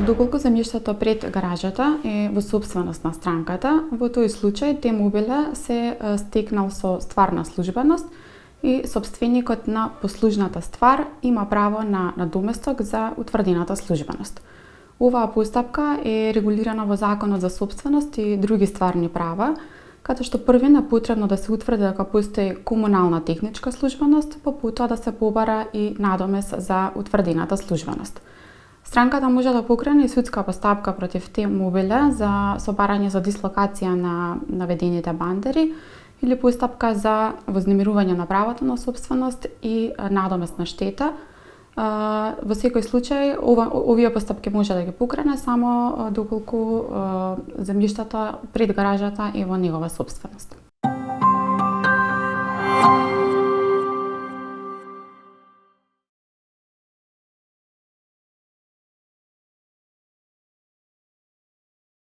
Доколку земјиштето пред гаражата е во сопственост на странката, во тој случај Т-мобиле се стекнал со стварна службеност и сопственикот на послужната ствар има право на надоместок за утврдената службеност. Оваа постапка е регулирана во Законот за сопственост и други стварни права, каде што првен е потребно да се утврди дека постои комунална техничка службеност, па потоа да се побара и надомес за утврдената службеност. Странката може да покрене и судска постапка против Т-мобиле за собарање за дислокација на наведените бандери или постапка за вознемирување на правото на сопственост и надомесна штета. Во секој случај, овие постапки може да ги покрене само доколку земјиштето пред гаражата е во негова сопственост.